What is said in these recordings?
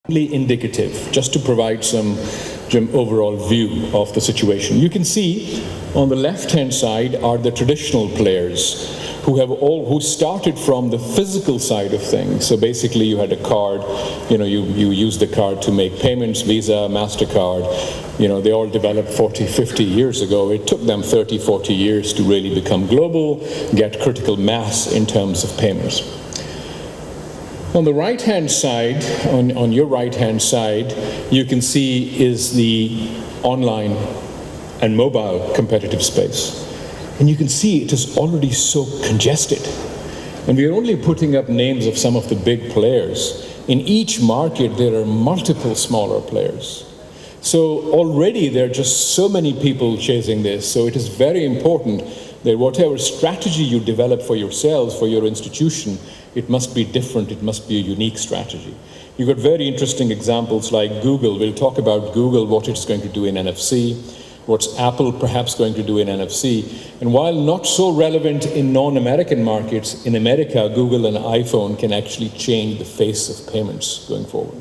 Indicative, just to provide some overall view of the situation. You can see on the left-hand side are the traditional players who started from the physical side of things. So basically you had a card, you use the card to make payments, Visa, MasterCard, they all developed 40, 50 years ago. It took them 30, 40 years to really become global, get critical mass in terms of payments. On the right-hand side, on your right-hand side, you can see is the online and mobile competitive space. And you can see it is already so congested. And we are only putting up names of some of the big players. In each market, there are multiple smaller players. So already there are just so many people chasing this. So it is very important that whatever strategy you develop for yourselves, for your institution, it must be different, it must be a unique strategy. You've got very interesting examples like Google. We'll talk about Google, what it's going to do in NFC, what's Apple perhaps going to do in NFC. And while not so relevant in non-American markets, in America, Google and iPhone can actually change the face of payments going forward.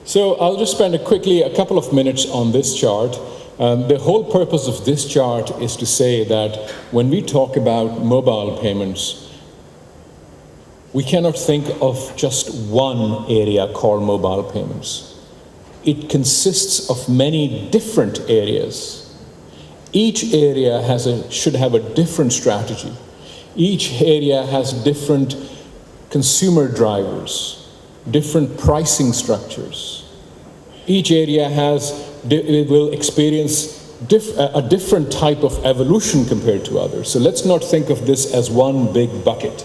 So I'll just spend quickly a couple of minutes on this chart. The whole purpose of this chart is to say that when we talk about mobile payments, we cannot think of just one area called mobile payments. It consists of many different areas. Each area should have a different strategy. Each area has different consumer drivers, different pricing structures. Each area will experience a different type of evolution compared to others. So let's not think of this as one big bucket.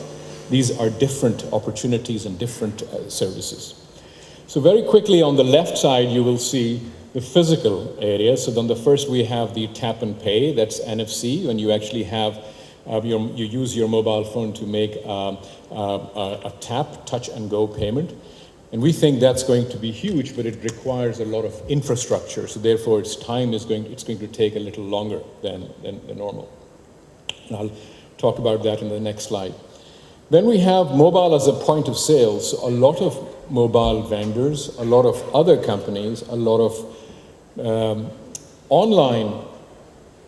These are different opportunities and different services. So very quickly on the left side, you will see the physical area. So then the first we have the tap and pay, that's NFC, when you actually have, you use your mobile phone to make a tap, touch and go payment. And we think that's going to be huge, but it requires a lot of infrastructure. So therefore its time it's going to take a little longer than normal. And I'll talk about that in the next slide. Then we have mobile as a point of sale. So a lot of mobile vendors, a lot of other companies, a lot of online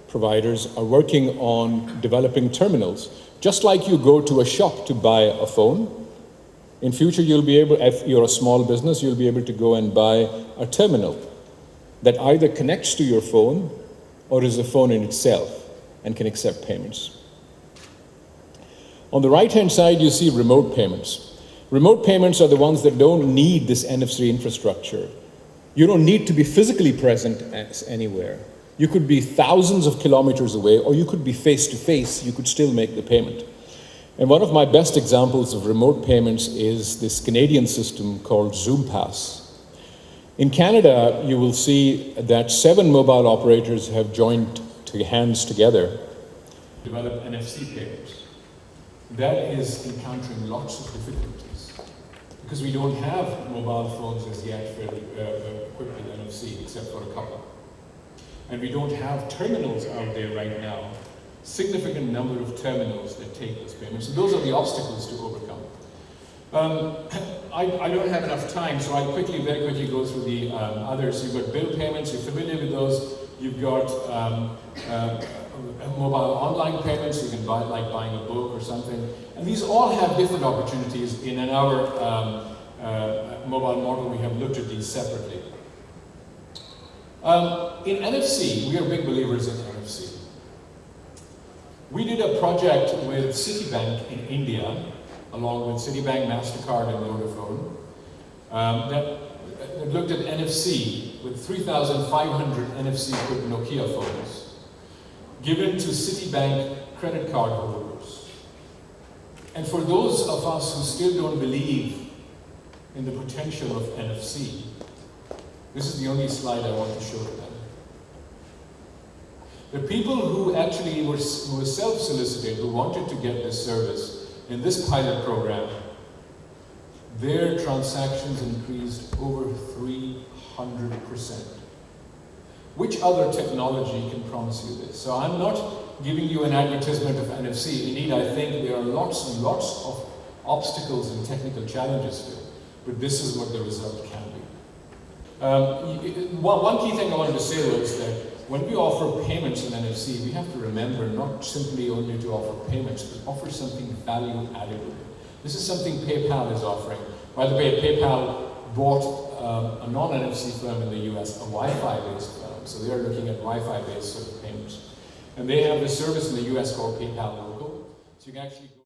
providers are working on developing terminals. Just like you go to a shop to buy a phone, in future you'll be able, if you're a small business, you'll be able to go and buy a terminal that either connects to your phone or is a phone in itself and can accept payments. On the right-hand side, you see remote payments. Remote payments are the ones that don't need this NFC infrastructure. You don't need to be physically present anywhere. You could be thousands of kilometers away, or you could be face-to-face. You could still make the payment. And one of my best examples of remote payments is this Canadian system called ZoomPass. In Canada, you will see that 7 mobile operators have joined hands together to develop NFC payments. That is encountering lots of difficulties because we don't have mobile phones as yet equipped with NFC, except for a couple. And we don't have terminals out there right now, significant number of terminals that take this payment. So those are the obstacles to overcome. I don't have enough time, so I'll very quickly go through the others. You've got bill payments, you're familiar with those. You've got mobile online payments, you can buy like buying a book or something. And these all have different opportunities. In our mobile model, we have looked at these separately. In NFC, we are big believers in NFC. We did a project with Citibank in India, along with Citibank, MasterCard, and Vodafone, that looked at NFC with 3,500 NFC-equipped Nokia phones given to Citibank credit card holders. And for those of us who still don't believe in the potential of NFC, this is the only slide I want to show to them. The people who actually were self-solicited, who wanted to get this service in this pilot program, their transactions increased over 300%. Which other technology can promise you this? So I'm not giving you an advertisement of NFC. Indeed, I think there are lots and lots of obstacles and technical challenges to it. but this is what the result can be. One key thing I wanted to say was that when we offer payments in NFC, we have to remember not simply only to offer payments, but offer something value added. This is something PayPal is offering. By the way, PayPal bought a non-NFC firm in the US, a Wi-Fi based firm. So they are looking at Wi-Fi based sort of payments. And they have a service in the US called PayPal Local. So you can actually